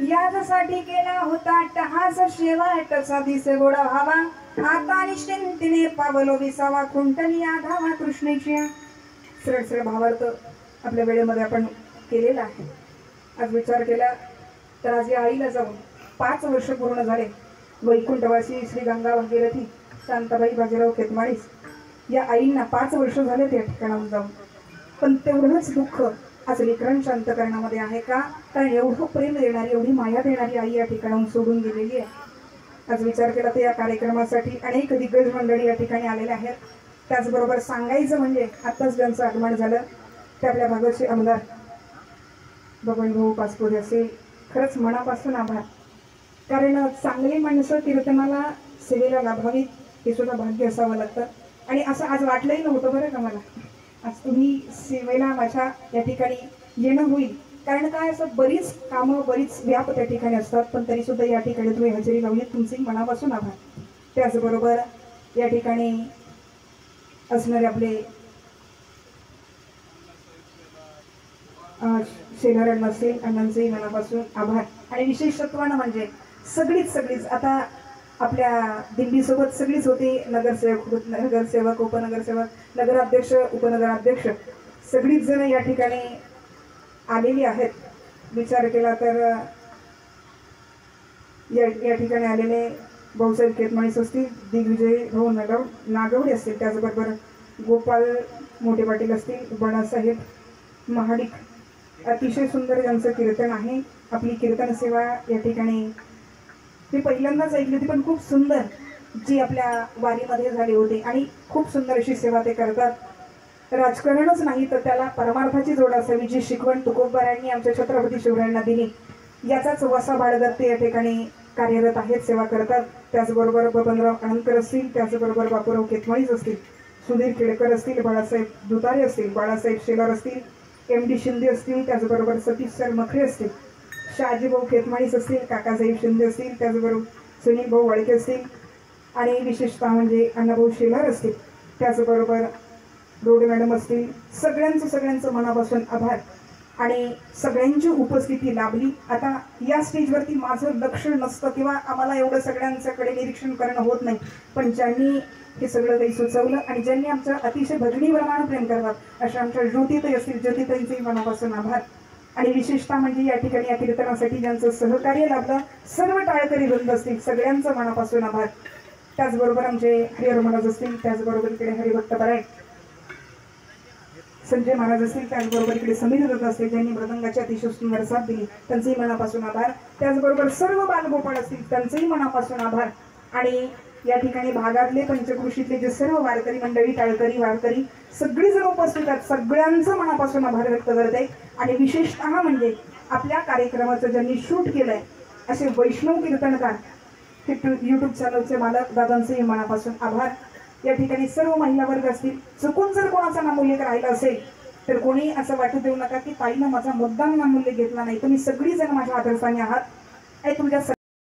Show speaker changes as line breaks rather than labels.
यासाठी केला होता टहास शेवट दिसे गोडा व्हावा आता निश्चिंतीने पावलो विसावा खुंटली आधावा कृष्णेची सरळ सरळ भावार्थ आपल्या वेळेमध्ये आपण केलेला आहे। आज विचार केला तर आज या आईला जाऊन 5 वर्ष पूर्ण झाले। वैकुंठवासी श्री गंगा भागीरथी शांताबाई बाजीराव खेतमाळीस या आईंना 5 वर्ष झाले त्या ठिकाणाहून जाऊन, पण तेवढंच दुःख आज लेकरां शांत करण्यामध्ये आहे का? कारण एवढं प्रेम देणारी एवढी माया देणारी आई या ठिकाणाहून सोडून गेलेली आहे। आज विचार केला तर या कार्यक्रमासाठी अनेक दिग्गज मंडळी या ठिकाणी आलेले आहेत। त्याचबरोबर सांगायचं म्हणजे आत्ताच ज्यांचं आगमन झालं ते आपल्या भागाचे आमदार बबनभाऊ पाचपुरे असे खरंच मनापासून आभार। कारण चांगली माणसं कीर्तनाला सेवेला लाभावीत हे सुद्धा भाग्य असावं लागतं आणि असं आज वाटलंही नव्हतं बरं का मला आज तुम्ही सेवेला माझ्या या ठिकाणी येणं होईल। कारण काय असं बरीच कामं बरीच व्याप त्या ठिकाणी असतात, पण तरी सुद्धा या ठिकाणी तुम्ही हजेरी लावली तुमचे मनापासून आभार। त्याचबरोबर या ठिकाणी असणारे आपले शेलारण नसेल अण्णांचे मनापासून आभार। आणि विशेष तत्वानं म्हणजे सगळीच आता आपल्या दिंडीसोबत सगळीच होती, नगरसेवक उपनगरसेवक नगराध्यक्ष उपनगराध्यक्ष सगळीच जण या ठिकाणी आलेली आहेत। विचार केला तर या ठिकाणी आलेले भाऊसाहेब खेतमाळीस असतील, दिग्विजय भाऊ नागवडे असतील, त्याचबरोबर गोपाल मोठे पाटील असतील, बाळासाहेब महाडिक अतिशय सुंदर यांचं कीर्तन आहे। आपली कीर्तन सेवा या ठिकाणी मी पहिल्यांदाच ऐकली होती, पण खूप सुंदर जी आपल्या वारीमध्ये झाली होती आणि खूप सुंदर अशी सेवा ते करतात। राजकारणच नाही तर त्याला परमार्थाची जोड असावी जी शिकवण तुकोबारायांनी आमच्या छत्रपती शिवरायांना दिली याचाच वसा बाळगत ते या ठिकाणी कार्यरत आहेत, सेवा करतात। त्याचबरोबर बबनराव अनंतकर असतील, त्याचबरोबर बापूराव खेतमाळीस असतील, सुधीर केळकर असतील, बाळासाहेब दुतारे असतील, बाळासाहेब शेलार असतील, MD शिंदे असतील, त्याचबरोबर सतीश सर मखरे असतील, शहाजीभाऊ खेतमाळीस असतील, काकासाहेब शिंदे असतील, त्याचबरोबर सुनील भाऊ वाळके असतील आणि विशेषतः म्हणजे अण्णाभाऊ शेलार असतील, त्याचबरोबर रोडे मॅडम असतील। सगळ्यांचं मनापासून आभार आणि सगळ्यांची उपस्थिती लाभली। आता या स्टेजवरती माझं लक्ष नसतं किंवा आम्हाला एवढं सगळ्यांच्याकडे निरीक्षण करणं होत नाही, पण ज्यांनी हे सगळं काही सुचवलं आणि ज्यांनी आमच्या अतिशय भगिनीप्रमाणे प्रेम करतात अशा आमच्या ज्योतिताई असतील, ज्योतिताईंचेही मनापासून आभार। आणि विशेषतः म्हणजे या ठिकाणी या कीर्तनासाठी ज्यांचं सहकार्य लाभलं सर्व टाळकरी वृंद असतील सगळ्यांचं मनापासून आभार। त्याचबरोबर आमचे हरिहर महाराज असतील, त्याचबरोबर इकडे हरिभक्त परायण संजय महाराज असतील, त्याचबरोबर इकडे समीर दत्त असतील ज्यांनी मृदंगाची अतिशय सुंदर साथ दिली त्यांचेही मनापासून आभार। त्याचबरोबर सर्व बालगोपाळ असतील त्यांचेही मनापासून आभार। आणि या ठिकाणी भागातले पंचकृषीतले जे सर्व वारकरी मंडळी टाळकरी वारकरी सगळी जण उपस्थित आहेत सगळ्यांचं मनापासून आभार व्यक्त करते। आणि विशेषतः म्हणजे आपल्या कार्यक्रमाचं ज्यांनी शूट केलंय असे वैष्णव कीर्तनकार हे YouTube चॅनलचे मालक दादांचेही मनापासून आभार। या ठिकाणी सर्व महिला वर्ग असतील, चुकून जर कोणाचा नामोल्लेख राहिला असेल तर कोणी असं वाटू देऊ नका की ताईनं माझा मुद्दाम नामोल्लेख घेतला नाही. तुम्ही सगळी जण माझ्या आदरस्थानी आहात. तुमच्या